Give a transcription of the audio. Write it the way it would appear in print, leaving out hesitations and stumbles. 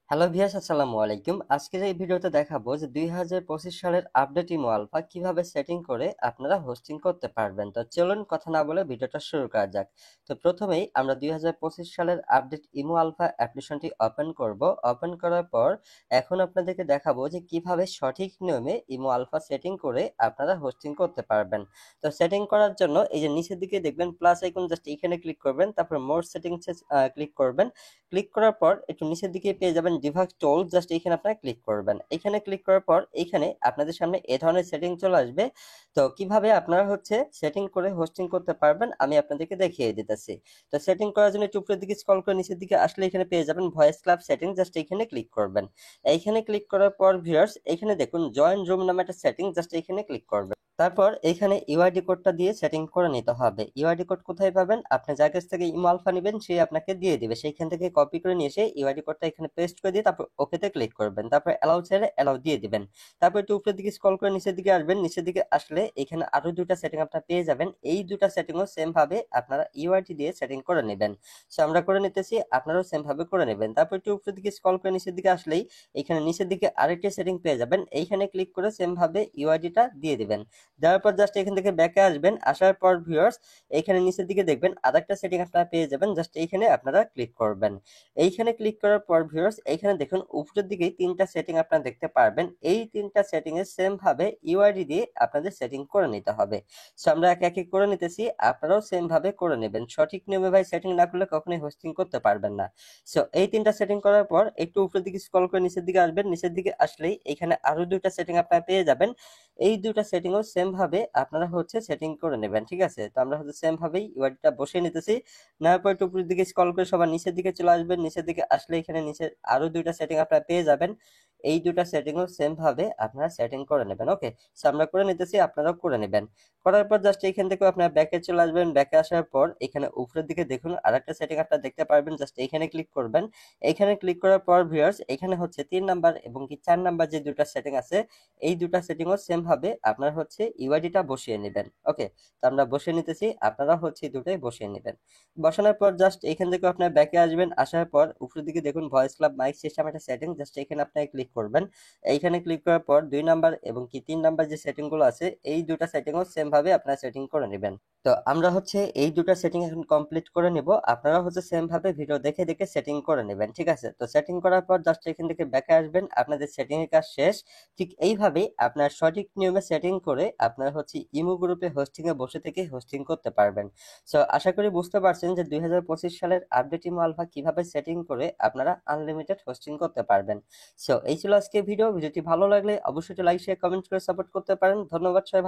Hello viewers, আসসালামু আলাইকুম। আজকের এই ভিডিওতে দেখাবো যে 2025 সালের আপডেট ইমো আলফা কিভাবে সেটিং করে আপনারা হোস্টিং করতে পারবেন। তো চলুন কথা না বলে ভিডিওটা শুরু করা যাক। তো প্রথমেই আমরা 2025 সালের আপডেট ইমো আলফা অ্যাপ্লিকেশনটি ওপেন করব। ওপেন করার পর এখন আপনাদেরকে দেখাবো যে কিভাবে সঠিক নিয়মে ইমো আলফা সেটিং করে আপনারা হোস্টিং করতে পারবেন। তো সেটিং করার জন্য এই যে নিচের দিকে দেখবেন প্লাস আইকন, জাস্ট এখানে ক্লিক করবেন, তারপর মোর সেটিংসে ক্লিক করবেন। ক্লিক করার পর একটু নিচের দিকে পেয়ে যাবেন ডিভাইস টুল, জাস্ট এখানে আপনারা ক্লিক করবেন। এখানে ক্লিক করার পর এখানে আপনাদের সামনে এ ধরনের সেটিং চলে আসবে। তো কিভাবে আপনারা সেটিং করে হোস্টিং করতে পারবেন আমি আপনাদেরকে দেখিয়ে দিতেছি। তো সেটিং করার জন্য একটু উপরের দিকে স্ক্রল করে নিচের দিকে আসলে এখানে পেয়ে যাবেন ভয়েস ক্লাব সেটিং, জাস্ট এখানে ক্লিক করবেন। এইখানে ক্লিক করার পর ভিউয়ার্স এখানে দেখুন জয়েন রুম নামে একটা সেটিং, জাস্ট এখানে ক্লিক করবেন। তারপর এখানে ইউআইডি কোডটা দিয়ে সেটিং করে নিতে হবে। ইউআইডি কোড কোথায় পাবেন? আপনি যার কাছ থেকে ইমো আলফা নেবেন সে আপনাকে দিয়ে দিবে, সেইখান থেকে কপি করে নিয়ে এসে ইউআইডি কোডটা এখানে পেস্ট করে দিয়ে তারপর ওকেতে ক্লিক করবেন। তারপর অ্যালাউ ছেড়ে অ্যালাউ দিয়ে দিবেন। তারপর একটু উপরের দিকে স্ক্রল করে নিচের দিকে আসবেন। নিচের দিকে আসলে এখানে আরো দুটা সেটিং আপনারা পেয়ে যাবেন। এই দুটা সেটিংও সেম ভাবে আপনারা ইউআইডি দিয়ে সেটিং করে নেবেন। সো আমরা করে নিতেছি, আপনারাও সেম ভাবে করে নেবেন। তারপর একটু উপরের দিকে স্ক্রল করে নিচের দিকে আসলেই এখানে নিচের দিকে আরেকটি সেটিং পেয়ে যাবেন। এইখানে ক্লিক করে সেম ভাবে ইউআইডিটা দিয়ে দিবেন। দেওয়ার পর জাস্ট এখান থেকে ব্যাকে আসবেন। আসার পর ভিউয়ার্স এইখানে নিচের দিকে দেখবেন আরেকটা সেটিং আপনারা পেয়ে যাবেন, জাস্ট এইখানে আপনারা ক্লিক করবেন। এইখানে ক্লিক করার পর ভিউয়ার্স এইখানে দেখুন উপরের দিকে তিনটা সেটিং আপনারা দেখতে পারবেন। এই তিনটা সেটিং এ সেম ভাবে ইউআইডি দিয়ে আপনাদের সেটিং করে নিতে হবে। সো আমরা এক এক করে নিতেছি, আপনারাও সেম ভাবে করে নেবেন। সঠিক নিয়মে ভাই সেটিং না করলে কখনোই হোস্টিং করতে পারবেন না। সো এই তিনটা সেটিং করার পর একটু উপরের দিকে স্ক্রল করে নিচের দিকে আসবেন। নিচের দিকে আসলেই এখানে আরো দুইটা সেটিং আপনারা পেয়ে যাবেন। এই দুইটা সেটিংও সেম ভাবে আপনারা সেটিং করে নেবেন, ঠিক আছে? তো আমরা সেম ভাবেই ইউআইডিটা বসিয়ে নিতেছি। নেওয়ার পর একটু উপরের দিকে স্ক্রল করে সবার নিচের দিকে চলে আসবেন। নিচের দিকে আসলে এখানে নিচে আরো দুইটা সেটিং আপনারা পেয়ে যাবেন। এই দুটা সেটিংও সেম ভাবে আপনারা সেটিং করে নেবেন। ওকে, সো আমরা করে নিতেছি, আপনারাও করে নেবেন। করার পর জাস্ট এখান থেকে আপনারা ব্যাকে চলে আসবেন। ব্যাকে আসার পর এখানে উপরের দিকে দেখুন আরেকটা সেটিং আপনারা দেখতে পারবেন, জাস্ট এখানে ক্লিক করবেন। এখানে ক্লিক করার পর ভিউয়ার্স এখানে 3 নাম্বার এবং কি 4 নাম্বার যে দুটা সেটিং আছে এই দুটা সেটিংও সেম ভাবে আপনারা ইউআইডিটা বসিয়ে নেবেন। ওকে, তো আমরা বসিয়ে নিতেছি, আপনারা এই দুটাই বসিয়ে নেবেন। বসানোর পর জাস্ট এখান থেকে আপনার ব্যাকে আসবেন। আসার পর উপরের দিকে দেখুন ভয়েস ক্লাব মাইক সিস্টেম একটা সেটিং, জাস্ট এখানে আপনি ক্লিক করবেন। এইখানে ক্লিক করার পর 2 নাম্বার এবং কি 3 নাম্বার যে সেটিং গুলো আছে এই দুটা সেটিংও সেম ভাবে আপনারা সেটিং করে নেবেন। তো আমরা এই দুটা সেটিং এখন কমপ্লিট করে নিব। আপনারা সেম ভাবে ভিডিও দেখে দেখে সেটিং করে নেবেন, ঠিক আছে? তো সেটিং করার পর জাস্ট এখান থেকে ব্যাকে আসবেন, আপনাদের সেটিং এর কাজ শেষ। ঠিক এইভাবেই আপনার সঠিক নিয়মে সেটিং করে আপনার ইমো গ্রুপে হোস্টিং এ বসে থেকে হোস্টিং করতে পারবেন। সো আশা করি বুঝতে পারছেন যে 2025 সালের আপডেট ইমো আলফা কিভাবে সেটিং করে আপনারা আনলিমিটেড হোস্টিং করতে পারবেন। সো এই ছিল আজকে ভিডিওটি ভালো লাগলে অবশ্যই লাইক শেয়ার কমেন্ট করে সাপোর্ট করতে পারেন। ধন্যবাদ, সবাই ভালো